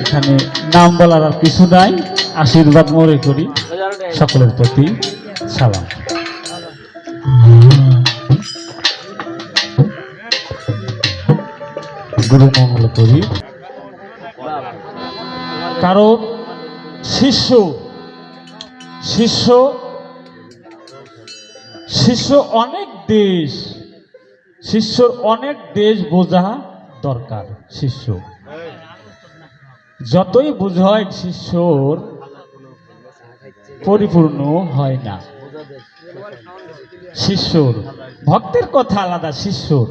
এখানে নাম বলার আর কিছু নাই, আশীর্বাদ মনে করি সকলের প্রতি সালাম। গুরু মঙ্গল করি। কারণ শিষ্য শিষ্য শিষ্য অনেক দেশ, শিষ্যর অনেক দেশ বোঝা দরকার। শিষ্য যতই বুঝায় শিষ্যর পরিপূর্ণ হয় না। শিষ্যর ভক্তের কথা আলাদা, শিষ্যর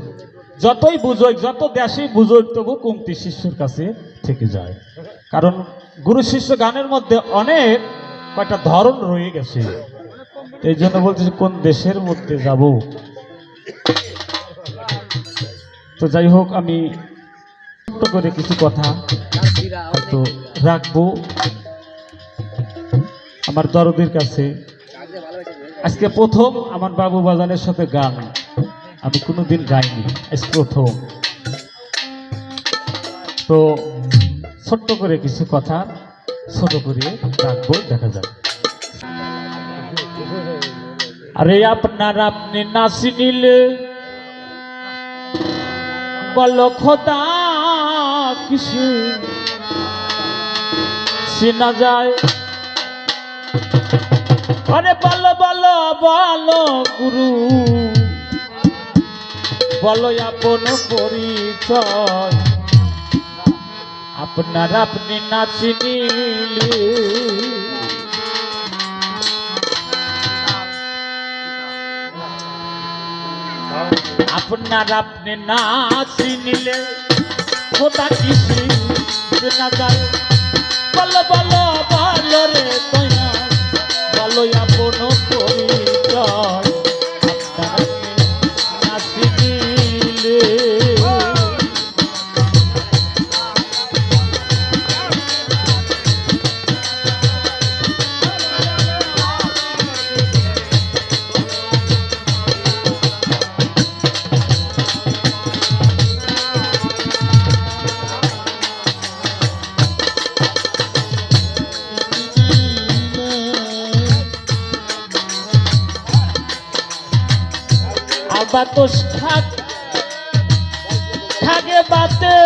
যতই বুঝোই, যত দেশে বুঝোই, তবু কমতি শিষ্যর কাছে থেকে যায়। কারণ গুরু শিষ্য গানের মধ্যে অনেক কয়টা ধরন রয়ে গেছে। এই জন্য বলতেছি কোন দেশের মধ্যে যাব। তো যাই হোক, আমি ছোট্ট করে কিছু কথা তো রাখবো আমার দরদের কাছে। আজকে প্রথম আমার বাবু বাজানের সাথে গান, আমি কোনোদিন গাইনি, আজ প্রথম। তো ছোট্ট করে কিছু কথা ছোট করে রাখবো, দেখা যাবে। আরে আপনার আপনি নাচি নিলে বলো খোদা কিছু চেনা যায়। আরে বলো বলো বলো গুরু, বলো আপন পরিচয়। আপনার আপনি নাচি নিলে আপনার আপনি নাচি নিলে খোদা কিছু চেনা যায়। বলো বলো বলো রে তোয়া, বলো আপন পরিচয়। আপনার আপনি নাচি নিলে বাতস থাক থাকে বাতে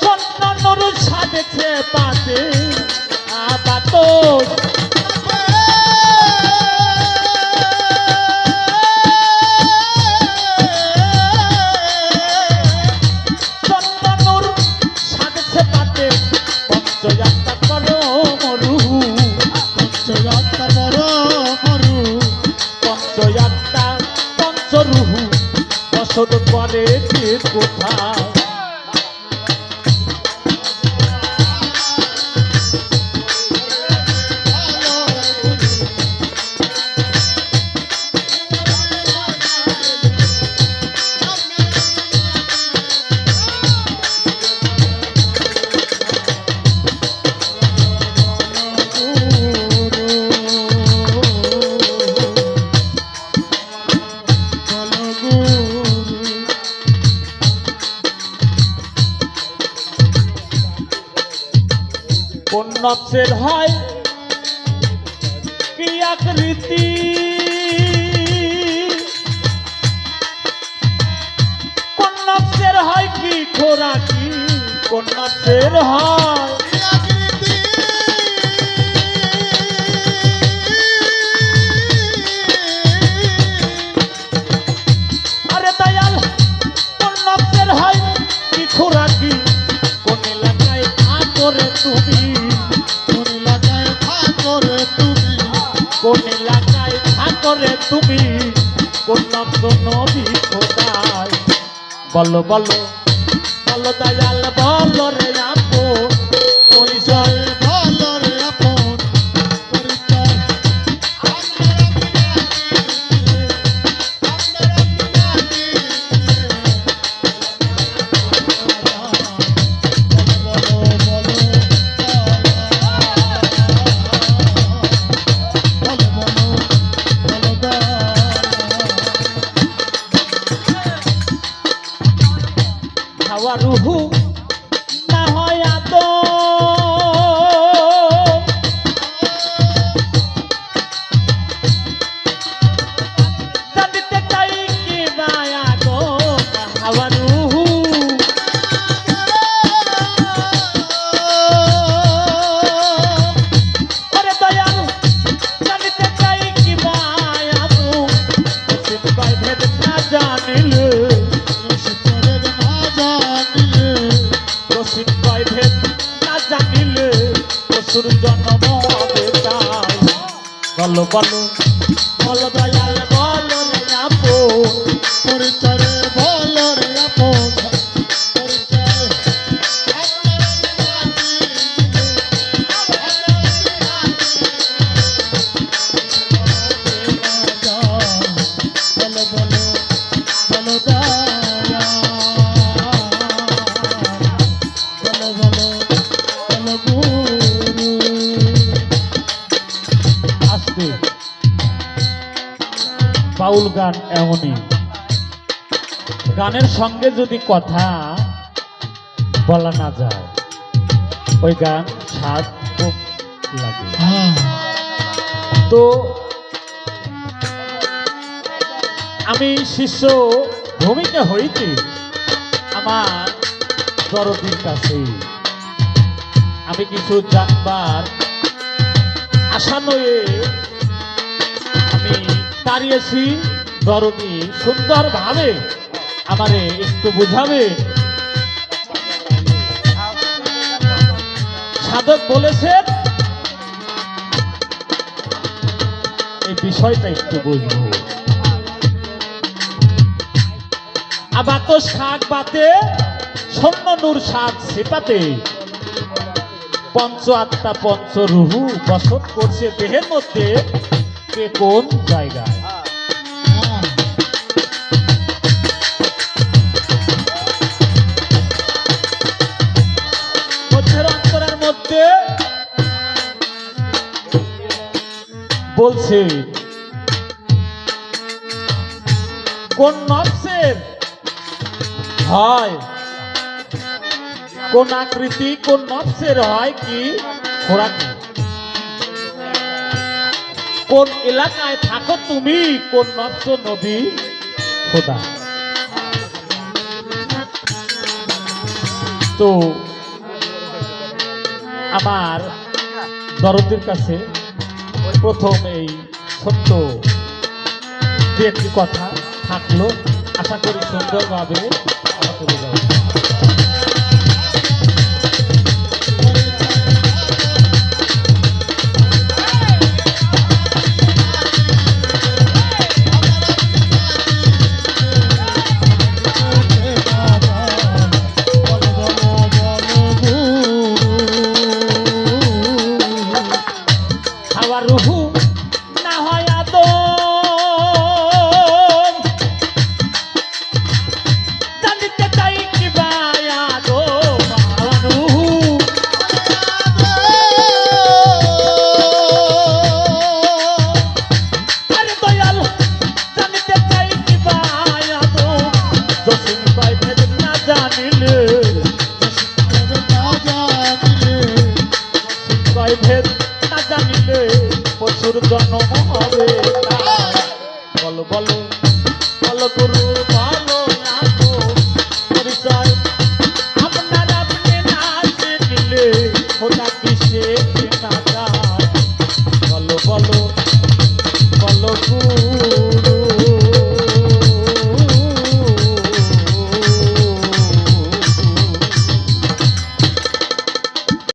সন্ন্যর সাজেছে পাতে বাতস সন্ন্যর সাজেছে পাতে পঞ্চযাত্রা করো মরু, পঞ্চযাত্রা পঞ্চরুহু বসত করে কোথায়। কোন নকশের হয় কি আকৃতি, কোন নকশের হয় কি খোরাকি, কোন নকশের হয় আরে দয়াল, কোন নকশের হয় কি খোরাকি। কোন এলাকায় করে তুমি, কোন এলাকায় করে তুমি, কোন এলাকায় করে তুমি, কোন নবী খোদায়। বলো বলো বলো দয়াল, বলো রে আপন পরিচয়, বলো রে আপন পরিচয়। হাওয়া রুহু না হয় আদম জানিতে চাই কি মায়া গো হাওয়া রুহু ওরে দয়াল জানিতে চাই কি মায়া গো কয় ভেদ না জানিলে রসিক কয় ভেদ না জানিলে পশুর জন্ম হবে তাই বলো বলো বলো দয়াল বলো রে আপন পরিচয় বলো রে আপন পরিচয় বলো বলো বলো দয়া বলো বলো বলো গুরু আসতে বাউল গান এমনই গানের সঙ্গে যদি কথা বলা না যায় ওই গান স্বাদ খুব লাগে তো আমি শিষ্য ভূমিকা হইতে আমার দরদির কাছে আমি কিছু জানবার আশা নয়ে আমি দাঁড়িয়েছি দরদি সুন্দরভাবে আমারে একটু বুঝাবে সাধক বলেছেন এই বিষয়টা একটু বুঝবো আবাতস খাক বাতে স্বর্ণ নূর সাত সিপাতে পঞ্চ আত্মা পঞ্চ রুহু বসত করছে দেহের মধ্যে কে কোন জায়গায় মধ্যের অন্তরের মধ্যে বলছে কোন নফসের হয় কোন আকৃতি কোন নফসের হয় কি খোরাকি কোন এলাকায় থাকো তুমি কোন নফস নবী খোদা তো আমার দরদির কাছে প্রথম এই ছোট্ট দু একটি কথা থাকলো আশা করি সুন্দরভাবে আমাকে বোঝাবে রুহু না হয় আদম জানিতে চাই কি বায়া গো রুহু আরে দয়াল জানিতে চাই কি বায়া গো জসিম কয় ভেদ না জানিলে কয় ভেদ না জানিলে পশুর জন্ম হবে বলো বলো বলো গুরু